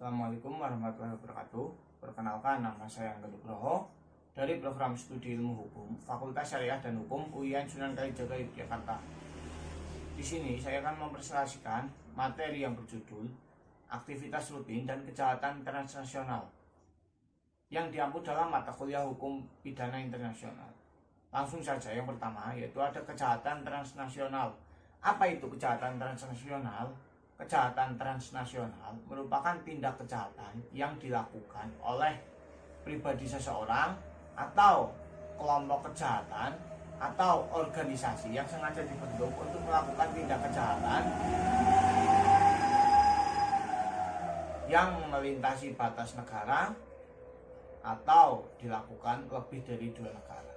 Assalamualaikum warahmatullahi wabarakatuh. Perkenalkan, nama saya Angga Nugroho dari program studi ilmu hukum Fakultas Syariah dan Hukum UIN Sunan Kalijaga Yogyakarta. Di sini saya akan mempresentasikan materi yang berjudul aktivitas rutin dan kejahatan transnasional yang diampu dalam mata kuliah hukum pidana internasional. Langsung saja, yang pertama yaitu ada kejahatan transnasional. Apa itu kejahatan transnasional? Kejahatan transnasional merupakan tindak kejahatan yang dilakukan oleh pribadi seseorang atau kelompok kejahatan atau organisasi yang sengaja dibentuk untuk melakukan tindak kejahatan yang melintasi batas negara atau dilakukan lebih dari 2 negara.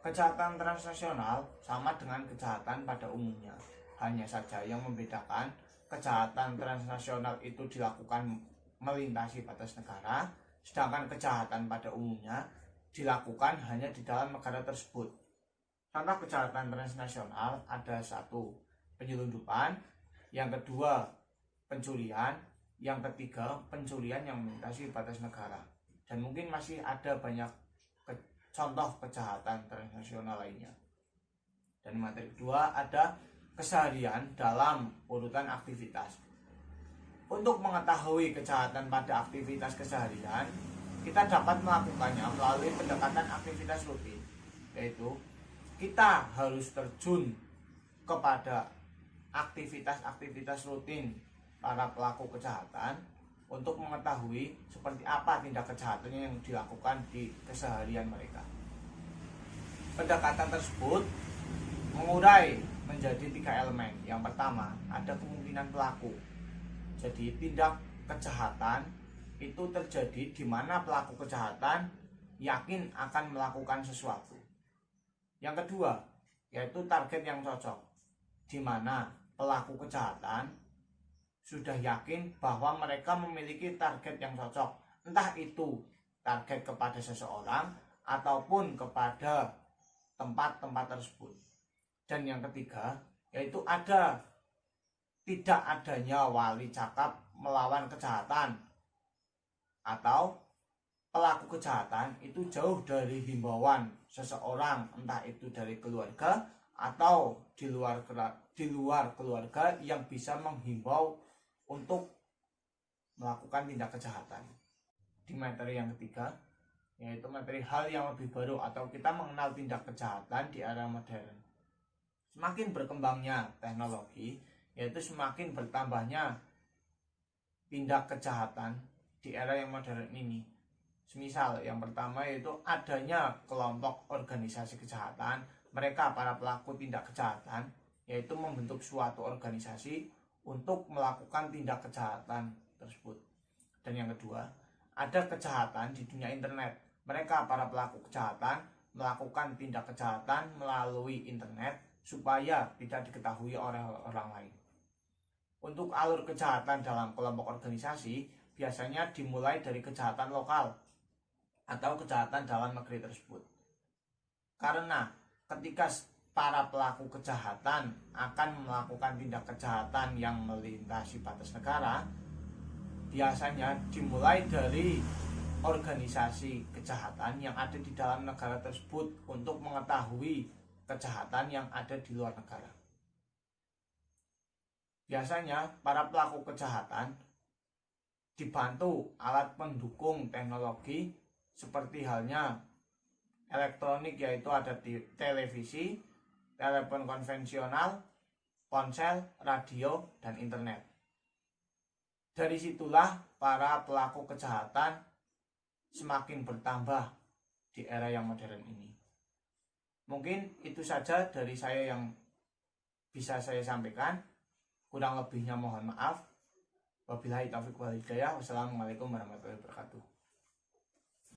Kejahatan transnasional sama dengan kejahatan pada umumnya. Hanya saja yang membedakan, kejahatan transnasional itu dilakukan melintasi batas negara, sedangkan kejahatan pada umumnya dilakukan hanya di dalam negara tersebut. Contoh kejahatan transnasional ada 1. Penyelundupan, yang kedua pencurian, yang ketiga pencurian yang melintasi batas negara. Dan mungkin masih ada banyak contoh kejahatan transnasional lainnya. Dan materi kedua ada keseharian dalam urutan aktivitas. Untuk mengetahui kejahatan pada aktivitas keseharian, kita dapat melakukannya melalui pendekatan aktivitas rutin, yaitu kita harus terjun kepada aktivitas-aktivitas rutin para pelaku kejahatan untuk mengetahui seperti apa tindak kejahatan yang dilakukan di keseharian mereka. Pendekatan tersebut mengurai menjadi 3 elemen. Yang pertama, ada kemungkinan pelaku. Jadi tindak kejahatan itu terjadi di mana pelaku kejahatan yakin akan melakukan sesuatu. Yang kedua, yaitu target yang cocok, di mana pelaku kejahatan sudah yakin bahwa mereka memiliki target yang cocok, entah itu target kepada seseorang ataupun kepada tempat-tempat tersebut. Dan yang ketiga, yaitu tidak adanya wali cakap melawan kejahatan, atau pelaku kejahatan itu jauh dari himbauan seseorang, entah itu dari keluarga atau di luar keluarga yang bisa menghimbau untuk melakukan tindak kejahatan. Di materi yang ketiga, yaitu materi hal yang lebih baru atau kita mengenal tindak kejahatan di era modern. Semakin berkembangnya teknologi, yaitu semakin bertambahnya tindak kejahatan di era yang modern ini. Semisal yang pertama yaitu adanya kelompok organisasi kejahatan. Mereka para pelaku tindak kejahatan yaitu membentuk suatu organisasi untuk melakukan tindak kejahatan tersebut. Dan yang kedua, ada kejahatan di dunia internet. Mereka para pelaku kejahatan melakukan tindak kejahatan melalui internet supaya tidak diketahui oleh orang lain. Untuk alur kejahatan dalam kelompok organisasi biasanya dimulai dari kejahatan lokal atau kejahatan dalam negeri tersebut. Karena ketika para pelaku kejahatan akan melakukan tindak kejahatan yang melintasi batas negara, biasanya dimulai dari organisasi kejahatan yang ada di dalam negara tersebut untuk mengetahui kejahatan yang ada di luar negara. Biasanya para pelaku kejahatan dibantu alat pendukung teknologi seperti halnya elektronik, yaitu ada televisi, telepon konvensional, ponsel, radio, dan internet. Dari situlah para pelaku kejahatan semakin bertambah di era yang modern ini. Mungkin itu saja dari saya yang bisa saya sampaikan. Kurang lebihnya mohon maaf. Wabillahi taufiq wal hidayah. Wassalamualaikum warahmatullahi wabarakatuh.